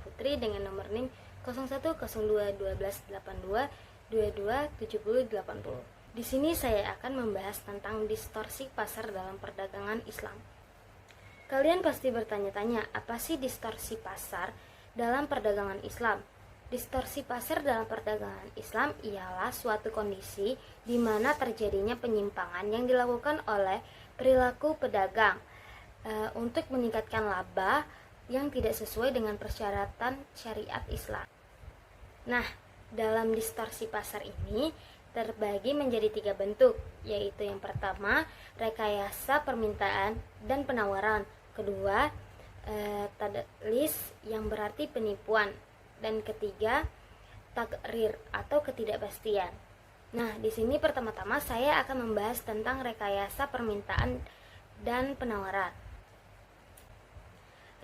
Putri dengan nomor NIM 01021282227080. Di sini saya akan membahas tentang distorsi pasar dalam perdagangan Islam. Kalian pasti bertanya-tanya, apa sih distorsi pasar dalam perdagangan Islam? Distorsi pasar dalam perdagangan Islam ialah suatu kondisi di mana terjadinya penyimpangan yang dilakukan oleh perilaku pedagang untuk meningkatkan laba yang tidak sesuai dengan persyaratan syariat Islam. Nah, dalam distorsi pasar ini terbagi menjadi 3 bentuk, yaitu yang pertama, rekayasa permintaan dan penawaran. Kedua, tadlis yang berarti penipuan. Dan ketiga, takrir atau ketidakpastian. Nah, di sini pertama-tama saya akan membahas tentang rekayasa permintaan dan penawaran.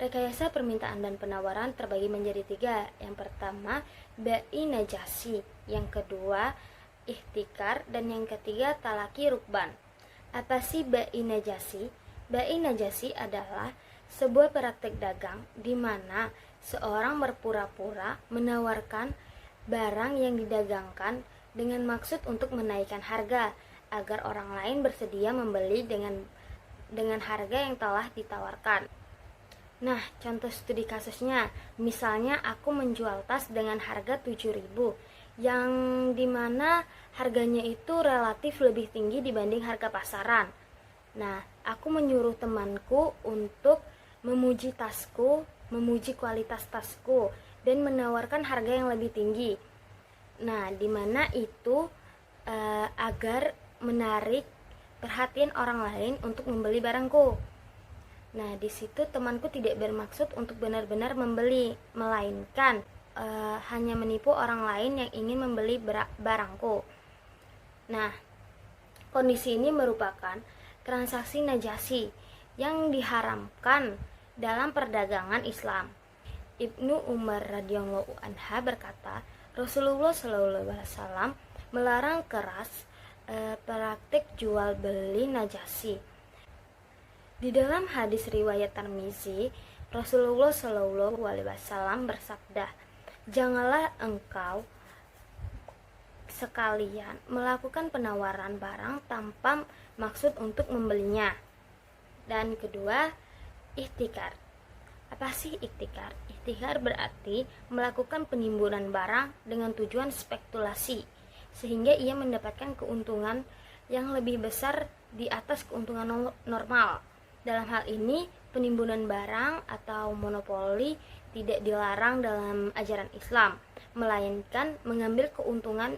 Rekayasa permintaan dan penawaran terbagi menjadi 3. Yang pertama, bai najasi, yang kedua, ihtikar, dan yang ketiga, talaki rukban. Apa sih bai najasi? Bai najasi adalah sebuah praktek dagang di mana seorang berpura-pura menawarkan barang yang didagangkan dengan maksud untuk menaikkan harga agar orang lain bersedia membeli dengan harga yang telah ditawarkan. Nah, contoh studi kasusnya, misalnya aku menjual tas dengan harga 7.000, yang dimana harganya itu relatif lebih tinggi dibanding harga pasaran. Nah, aku menyuruh temanku untuk memuji tasku, memuji kualitas tasku, dan menawarkan harga yang lebih tinggi. Nah, dimana itu agar menarik perhatian orang lain untuk membeli barangku. Nah, di situ temanku tidak bermaksud untuk benar-benar membeli, melainkan hanya menipu orang lain yang ingin membeli barangku. Nah, kondisi ini merupakan transaksi najasi yang diharamkan dalam perdagangan Islam. Ibnu Umar radhiyallahu anha berkata, Rasulullah shallallahu alaihi wasallam melarang keras praktik jual beli najasi. Di dalam hadis riwayat Tirmizi, Rasulullah Shallallahu Alaihi Wasallam bersabda, janganlah engkau sekalian melakukan penawaran barang tanpa maksud untuk membelinya. Dan kedua, ihtikar. Apa sih ihtikar? Ihtikar berarti melakukan penimbunan barang dengan tujuan spekulasi, sehingga ia mendapatkan keuntungan yang lebih besar di atas keuntungan normal. Dalam hal ini, penimbunan barang atau monopoli tidak dilarang dalam ajaran Islam, melainkan mengambil keuntungan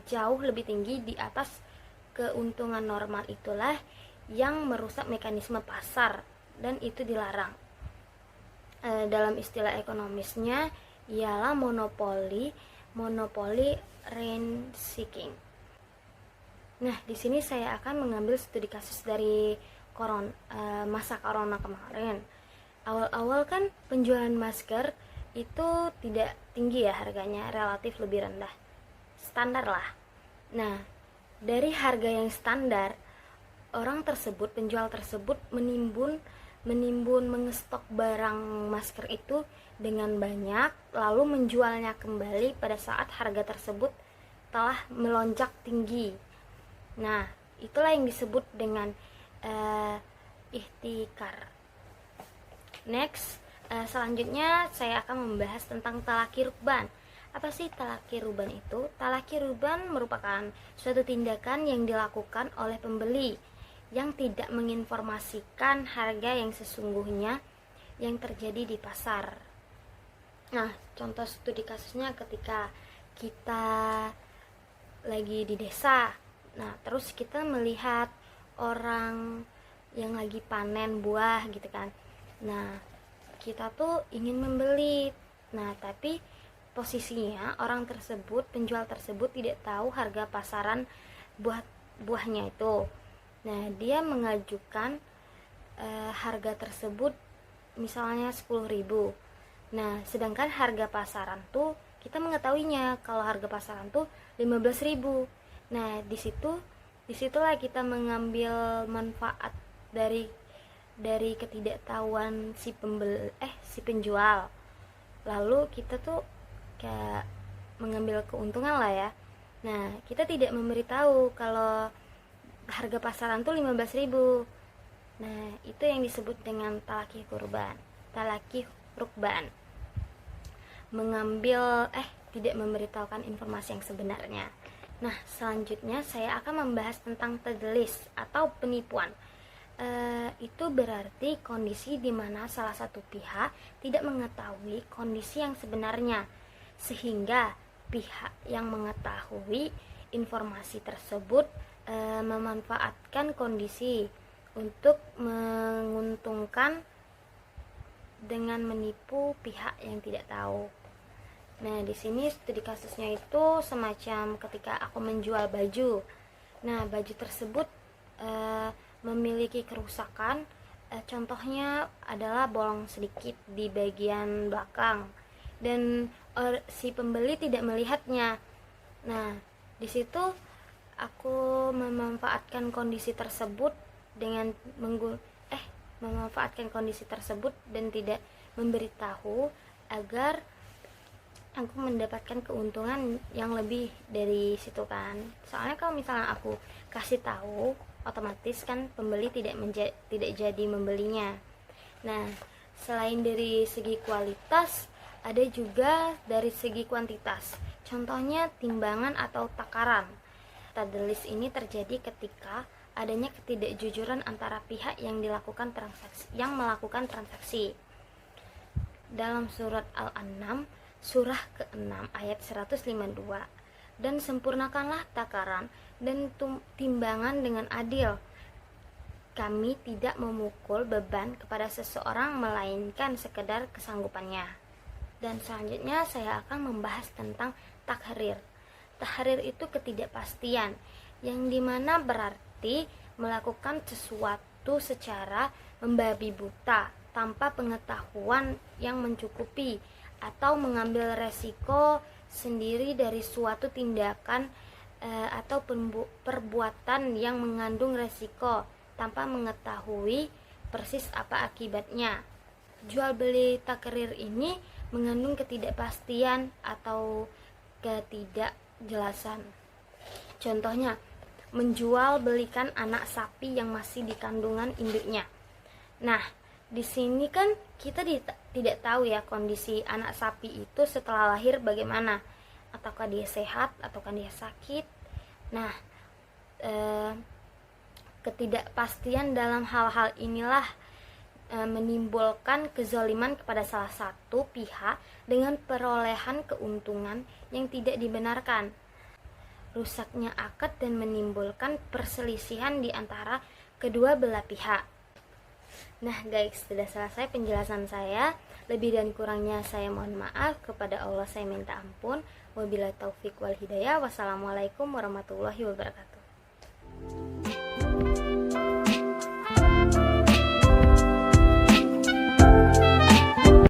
jauh lebih tinggi di atas keuntungan normal itulah yang merusak mekanisme pasar, dan itu dilarang. Dalam istilah ekonomisnya ialah monopoli rent seeking. Nah, di sini saya akan mengambil studi kasus dari masa corona kemarin. Awal-awal kan penjualan masker itu tidak tinggi ya harganya, relatif lebih rendah, standar lah. Nah, dari harga yang standar, penjual tersebut menimbun mengestok barang masker itu dengan banyak, lalu menjualnya kembali pada saat harga tersebut telah melonjak tinggi. Nah, itulah yang disebut dengan ihtikar. Next, selanjutnya saya akan membahas tentang talaki rukban. Apa sih talaki rukban itu? Talaki rukban merupakan suatu tindakan yang dilakukan oleh pembeli yang tidak menginformasikan harga yang sesungguhnya yang terjadi di pasar. Nah, contoh studi kasusnya ketika kita lagi di desa. Nah, terus kita melihat orang yang lagi panen buah gitu kan. Nah, kita tuh ingin membeli. Nah, tapi posisinya penjual tersebut tidak tahu harga pasaran buahnya itu. Nah, dia mengajukan harga tersebut misalnya 10.000. Nah, sedangkan harga pasaran tuh kita mengetahuinya kalau harga pasaran tuh 15.000. Nah, disitulah kita mengambil manfaat dari ketidaktahuan si penjual. lalu kita tuh kayak mengambil keuntungan lah ya. Nah, kita tidak memberitahu kalau harga pasaran tuh 15.000. Nah, itu yang disebut dengan talaki rukban. Tidak memberitahukan informasi yang sebenarnya. Nah, selanjutnya saya akan membahas tentang tadlis atau penipuan. Itu berarti kondisi di mana salah satu pihak tidak mengetahui kondisi yang sebenarnya, sehingga pihak yang mengetahui informasi tersebut memanfaatkan kondisi untuk menguntungkan dengan menipu pihak yang tidak tahu. Nah, di sini studi kasusnya itu semacam ketika aku menjual baju. Nah, baju tersebut memiliki kerusakan. Contohnya adalah bolong sedikit di bagian belakang dan si pembeli tidak melihatnya. Nah, di situ aku memanfaatkan kondisi tersebut dan tidak memberitahu agar aku mendapatkan keuntungan yang lebih dari situ kan. Soalnya kalau misalnya aku kasih tahu, otomatis kan pembeli tidak jadi membelinya. Nah, selain dari segi kualitas, ada juga dari segi kuantitas. Contohnya timbangan atau takaran. Tadlis ini terjadi ketika adanya ketidakjujuran antara pihak yang melakukan transaksi. Dalam surat Al-An'am surah ke-6 ayat 152, dan sempurnakanlah takaran dan timbangan dengan adil. Kami tidak memukul beban kepada seseorang melainkan sekedar kesanggupannya. Dan selanjutnya saya akan membahas tentang tahrir. Tahrir itu ketidakpastian, yang dimana berarti melakukan sesuatu secara membabi buta tanpa pengetahuan yang mencukupi, atau mengambil resiko sendiri dari suatu tindakan atau perbuatan yang mengandung resiko tanpa mengetahui persis apa akibatnya. Jual beli takrir ini mengandung ketidakpastian atau ketidakjelasan. Contohnya, menjual belikan anak sapi yang masih di kandungan induknya. Nah, di sini kan kita tidak tahu ya kondisi anak sapi itu setelah lahir bagaimana, ataukah dia sehat ataukah dia sakit. Nah, ketidakpastian dalam hal-hal inilah menimbulkan kezaliman kepada salah satu pihak dengan perolehan keuntungan yang tidak dibenarkan, rusaknya akad, dan menimbulkan perselisihan di antara kedua belah pihak. Nah guys, sudah selesai penjelasan saya. Lebih dan kurangnya saya mohon maaf. Kepada Allah saya minta ampun. Wabillahi taufik wal hidayah. Wassalamualaikum warahmatullahi wabarakatuh.